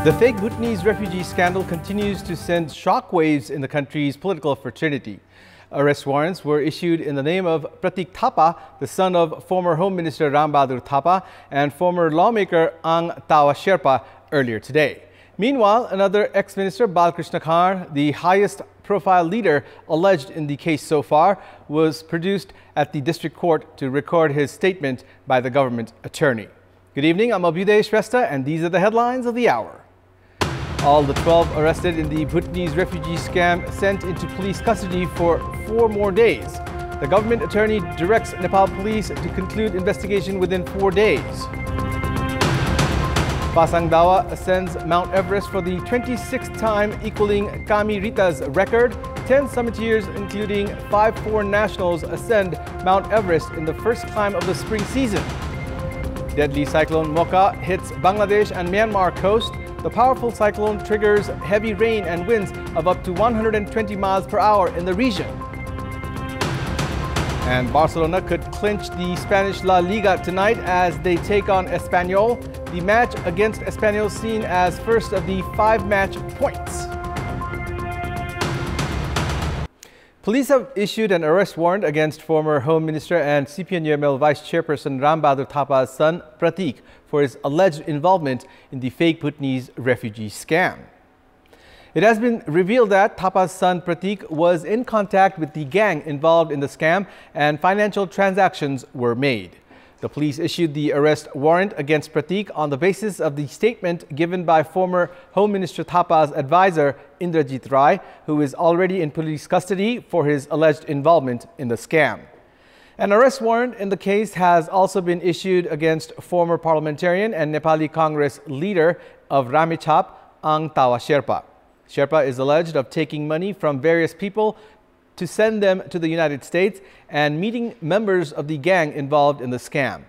The fake Bhutanese refugee scandal continues to send shockwaves in the country's political fraternity. Arrest warrants were issued in the name of Pratik Thapa, the son of former Home Minister Rambahadur Thapa and former lawmaker Ang Tawa Sherpa earlier today. Meanwhile, another ex-minister, Balkrishna Khan, the highest profile leader alleged in the case so far, was produced at the district court to record his statement by the government attorney. Good evening, I'm Abhyuday Shrestha and these are the headlines of the hour. All the 12 arrested in the Bhutanese refugee scam sent into police custody for 4 more days. The government attorney directs Nepal police to conclude investigation within 4 days. Pasang Dawa ascends Mount Everest for the 26th time, equaling Kami Rita's record. 10 summiteers, including 5 foreign nationals, ascend Mount Everest in the first climb of the spring season. Deadly cyclone Mocha hits Bangladesh and Myanmar coast. The powerful cyclone triggers heavy rain and winds of up to 120 miles per hour in the region. And Barcelona could clinch the Spanish La Liga tonight as they take on Espanyol. The match against Espanyol seen as first of the 5-match points. Police have issued an arrest warrant against former Home Minister and CPN-UML Vice Chairperson Rambahadur Thapa's son Pratik for his alleged involvement in the fake Bhutanese refugee scam. It has been revealed that Thapa's son Pratik was in contact with the gang involved in the scam and financial transactions were made. The police issued the arrest warrant against Pratik on the basis of the statement given by former Home Minister Thapa's advisor Indrajit Rai, who is already in police custody for his alleged involvement in the scam. An arrest warrant in the case has also been issued against former parliamentarian and Nepali Congress leader of Ramechhap, Ang Tawa Sherpa. Sherpa is alleged of taking money from various people to send them to the United States and meeting members of the gang involved in the scam.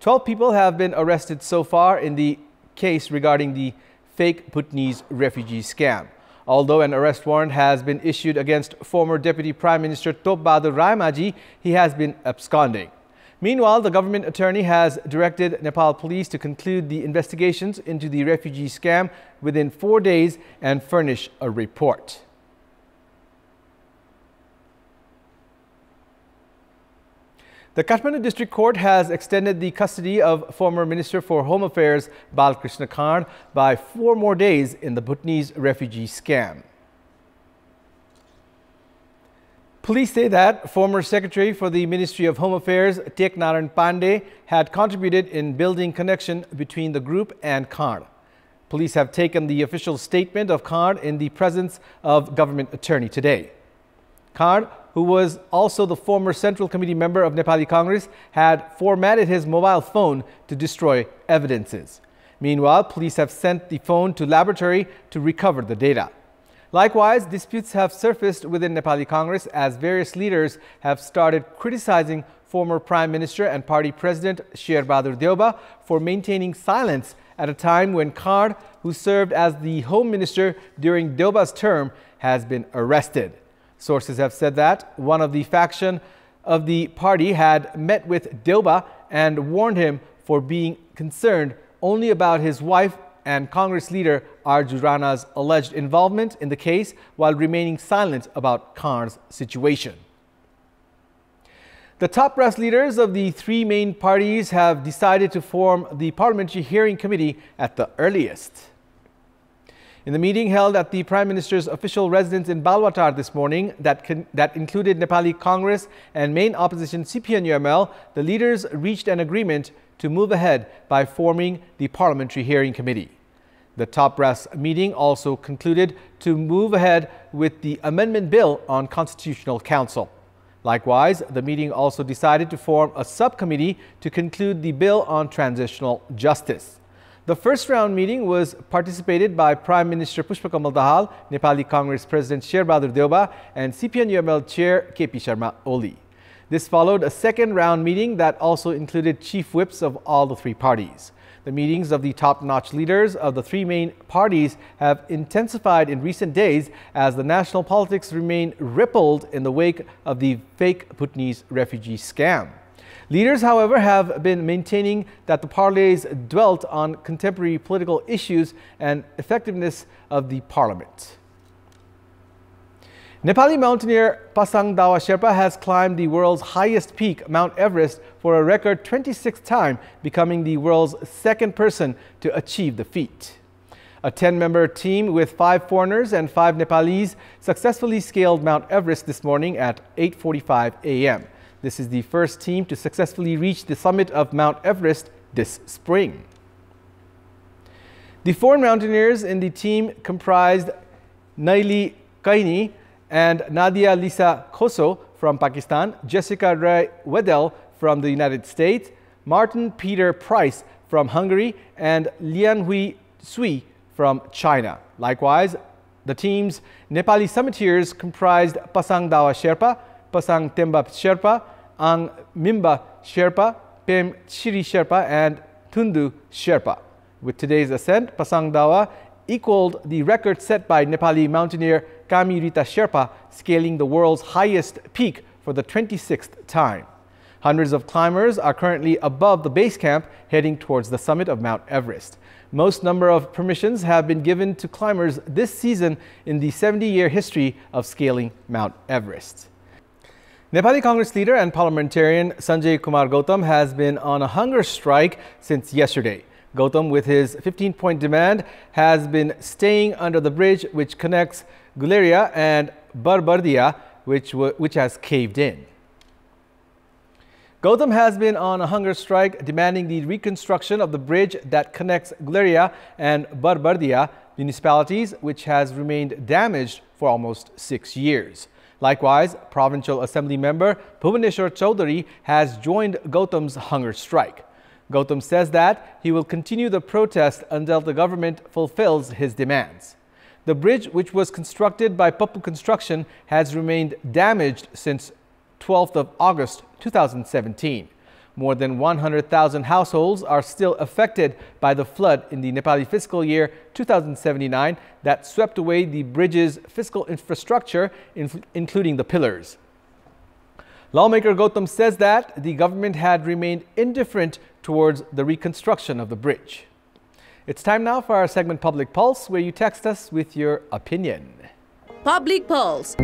12 people have been arrested so far in the case regarding the fake Bhutanese refugee scam. Although an arrest warrant has been issued against former Deputy Prime Minister Top Bahadur Raemaji, he has been absconding. Meanwhile, the government attorney has directed Nepal police to conclude the investigations into the refugee scam within 4 days and furnish a report. The Kathmandu District Court has extended the custody of former Minister for Home Affairs Balkrishna Khan by 4 more days in the Bhutanese refugee scam. Police say that former Secretary for the Ministry of Home Affairs Tek Naran Pandey had contributed in building connection between the group and Khan. Police have taken the official statement of Khan in the presence of government attorney today. Khan, who was also the former Central Committee member of Nepali Congress, had formatted his mobile phone to destroy evidences. Meanwhile, police have sent the phone to laboratory to recover the data. Likewise, disputes have surfaced within Nepali Congress as various leaders have started criticizing former Prime Minister and Party President Sher Bahadur Deuba for maintaining silence at a time when Khan, who served as the Home Minister during Deuba's term, has been arrested. Sources have said that one of the faction of the party had met with Deuba and warned him for being concerned only about his wife and Congress leader Arju Rana's alleged involvement in the case while remaining silent about Khan's situation. The top brass leaders of the 3 main parties have decided to form the Parliamentary Hearing Committee at the earliest. In the meeting held at the Prime Minister's official residence in Balwatar this morning that included Nepali Congress and main opposition CPN-UML, the leaders reached an agreement to move ahead by forming the Parliamentary Hearing Committee. The top brass meeting also concluded to move ahead with the amendment bill on Constitutional Council. Likewise, the meeting also decided to form a subcommittee to conclude the bill on transitional justice. The first round meeting was participated by Prime Minister Pushpakamal Dahal, Nepali Congress President Sher Bahadur Deuba and CPN-UML Chair KP Sharma Oli. This followed a second round meeting that also included chief whips of all the 3 parties. The meetings of the top-notch leaders of the 3 main parties have intensified in recent days as the national politics remain rippled in the wake of the fake Bhutanese refugee scam. Leaders, however, have been maintaining that the parleys dwelt on contemporary political issues and effectiveness of the parliament. Nepali mountaineer Pasang Dawa Sherpa has climbed the world's highest peak, Mount Everest, for a record 26th time, becoming the world's second person to achieve the feat. A 10-member team with 5 foreigners and 5 Nepalese successfully scaled Mount Everest this morning at 8:45 a.m. This is the first team to successfully reach the summit of Mount Everest this spring. The foreign mountaineers in the team comprised Naili Kaini and Nadia Lisa Khoso from Pakistan, Jessica Ray Wedell from the United States, Martin Peter Price from Hungary, and Lianhui Sui from China. Likewise, the team's Nepali summiteers comprised Pasang Dawa Sherpa, Pasang Temba Sherpa, Ang Mimba Sherpa, Pem Chiri Sherpa, and Tundu Sherpa. With today's ascent, Pasang Dawa equaled the record set by Nepali mountaineer Kami Rita Sherpa, scaling the world's highest peak for the 26th time. Hundreds of climbers are currently above the base camp, heading towards the summit of Mount Everest. Most number of permissions have been given to climbers this season in the 70-year history of scaling Mount Everest. Nepali Congress leader and parliamentarian Sanjay Kumar Gautam has been on a hunger strike since yesterday. Gautam, with his 15-point demand, has been staying under the bridge which connects Guleria and Barbardia, which has caved in. Gautam has been on a hunger strike demanding the reconstruction of the bridge that connects Guleria and Barbardia municipalities, which has remained damaged for almost 6 years. Likewise, Provincial Assembly member Bhuvaneshwar Chaudhary has joined Gautam's hunger strike. Gautam says that he will continue the protest until the government fulfills his demands. The bridge, which was constructed by Pappu Construction, has remained damaged since 12th of August 2017. More than 100,000 households are still affected by the flood in the Nepali fiscal year 2079 that swept away the bridge's fiscal infrastructure, including the pillars. Lawmaker Gautam says that the government had remained indifferent towards the reconstruction of the bridge. It's time now for our segment Public Pulse, where you text us with your opinion. Public Pulse.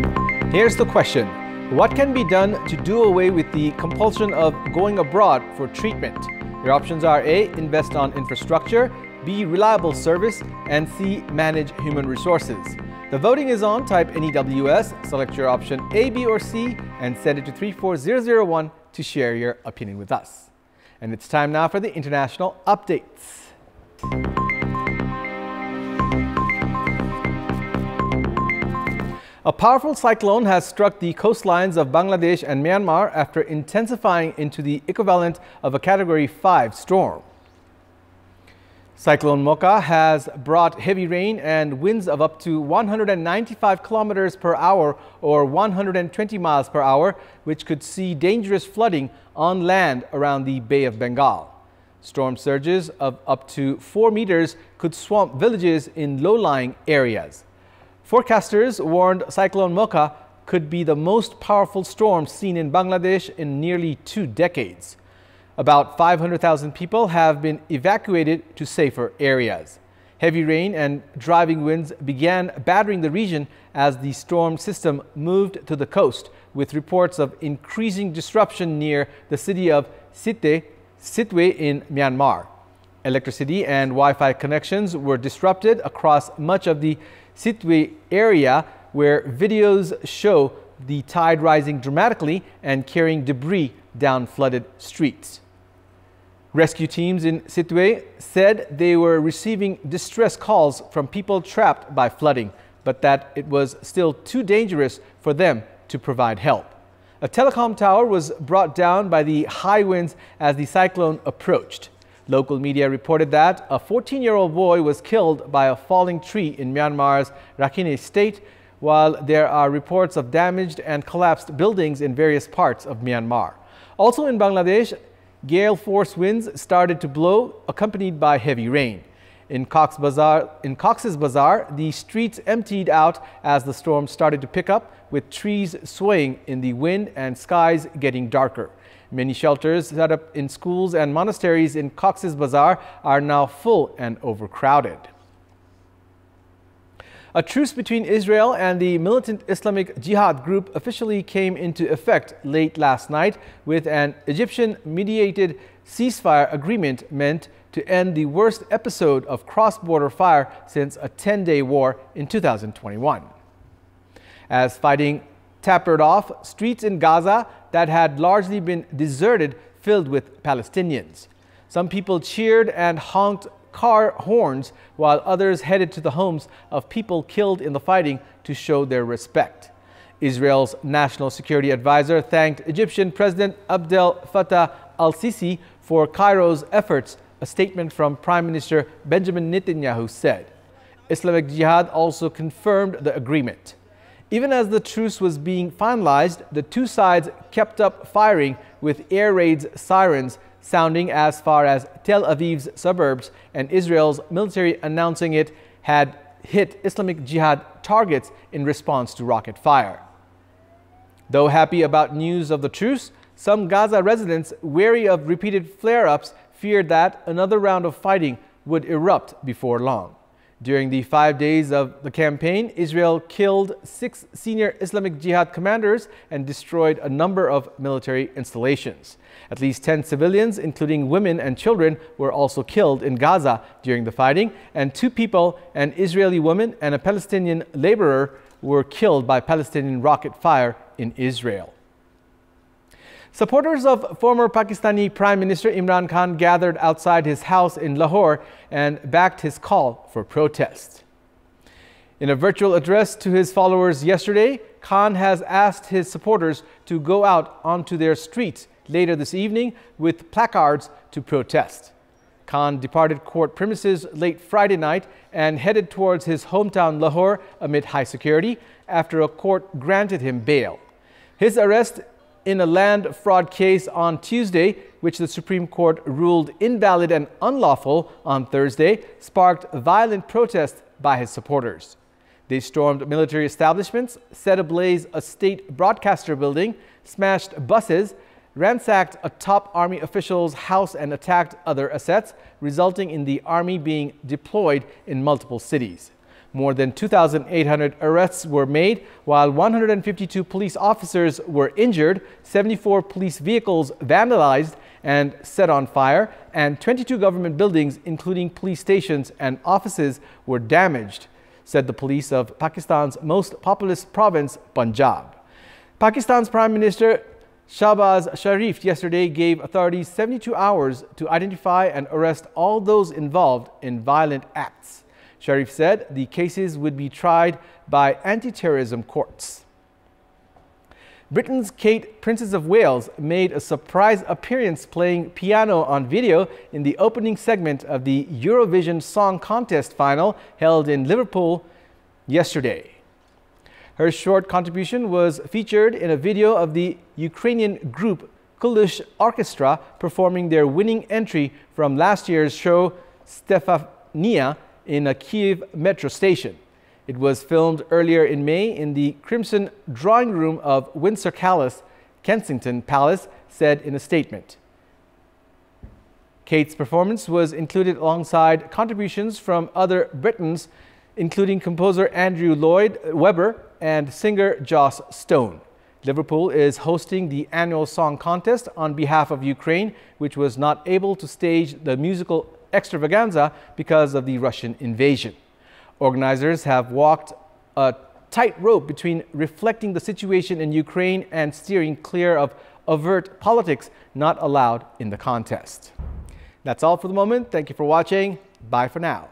Here's the question. What can be done to do away with the compulsion of going abroad for treatment? Your options are A. Invest on infrastructure, B. Reliable service, and C. Manage human resources. The voting is on. Type NEWS, select your option A, B, or C, and send it to 34001 to share your opinion with us. And it's time now for the international updates. A powerful cyclone has struck the coastlines of Bangladesh and Myanmar after intensifying into the equivalent of a Category 5 storm. Cyclone Mocha has brought heavy rain and winds of up to 195 kilometers per hour or 120 miles per hour, which could see dangerous flooding on land around the Bay of Bengal. Storm surges of up to 4 meters could swamp villages in low-lying areas. Forecasters warned Cyclone Mocha could be the most powerful storm seen in Bangladesh in nearly 2 decades. About 500,000 people have been evacuated to safer areas. Heavy rain and driving winds began battering the region as the storm system moved to the coast, with reports of increasing disruption near the city of Sitwe in Myanmar. Electricity and Wi-Fi connections were disrupted across much of the Sitwe area, where videos show the tide rising dramatically and carrying debris down flooded streets. Rescue teams in Sitwe said they were receiving distress calls from people trapped by flooding, but that it was still too dangerous for them to provide help. A telecom tower was brought down by the high winds as the cyclone approached. Local media reported that a 14-year-old boy was killed by a falling tree in Myanmar's Rakhine state, while there are reports of damaged and collapsed buildings in various parts of Myanmar. Also in Bangladesh, gale force winds started to blow, accompanied by heavy rain. In Cox's Bazar, the streets emptied out as the storm started to pick up, with trees swaying in the wind and skies getting darker. Many shelters set up in schools and monasteries in Cox's Bazar are now full and overcrowded. A truce between Israel and the militant Islamic Jihad group officially came into effect late last night with an Egyptian-mediated ceasefire agreement meant to end the worst episode of cross-border fire since a 10-day war in 2021. As fighting tapered off, streets in Gaza that had largely been deserted filled with Palestinians. Some people cheered and honked car horns, while others headed to the homes of people killed in the fighting to show their respect. Israel's national security advisor thanked Egyptian President Abdel Fattah al-Sisi for Cairo's efforts, a statement from Prime Minister Benjamin Netanyahu said. Islamic Jihad also confirmed the agreement. Even as the truce was being finalized, the two sides kept up firing with air raids sirens sounding as far as Tel Aviv's suburbs, and Israel's military announcing it had hit Islamic Jihad targets in response to rocket fire. Though happy about news of the truce, some Gaza residents, wary of repeated flare-ups, feared that another round of fighting would erupt before long. During the 5 days of the campaign, Israel killed 6 senior Islamic Jihad commanders and destroyed a number of military installations. At least 10 civilians, including women and children, were also killed in Gaza during the fighting, and 2 people, an Israeli woman and a Palestinian laborer, were killed by Palestinian rocket fire in Israel. Supporters of former Pakistani Prime Minister Imran Khan gathered outside his house in Lahore and backed his call for protest. In a virtual address to his followers yesterday, Khan has asked his supporters to go out onto their streets later this evening with placards to protest. Khan departed court premises late Friday night and headed towards his hometown Lahore amid high security after a court granted him bail. His arrest in a land fraud case on Tuesday, which the Supreme Court ruled invalid and unlawful on Thursday, sparked violent protests by his supporters. They stormed military establishments, set ablaze a state broadcaster building, smashed buses, ransacked a top army official's house and attacked other assets, resulting in the army being deployed in multiple cities. More than 2,800 arrests were made, while 152 police officers were injured, 74 police vehicles vandalized and set on fire, and 22 government buildings, including police stations and offices, were damaged, said the police of Pakistan's most populous province, Punjab. Pakistan's Prime Minister Shahbaz Sharif yesterday gave authorities 72 hours to identify and arrest all those involved in violent acts. Sharif said the cases would be tried by anti-terrorism courts. Britain's Kate, Princess of Wales, made a surprise appearance playing piano on video in the opening segment of the Eurovision Song Contest final held in Liverpool yesterday. Her short contribution was featured in a video of the Ukrainian group Kulush Orchestra performing their winning entry from last year's show Stefania in a Kiev metro station. It was filmed earlier in May in the Crimson Drawing Room of Windsor Palace, Kensington Palace, said in a statement. Kate's performance was included alongside contributions from other Britons, including composer Andrew Lloyd Webber and singer Joss Stone. Liverpool is hosting the annual song contest on behalf of Ukraine, which was not able to stage the musical extravaganza because of the Russian invasion. Organizers have walked a tightrope between reflecting the situation in Ukraine and steering clear of overt politics not allowed in the contest. That's all for the moment. Thank you for watching. Bye for now.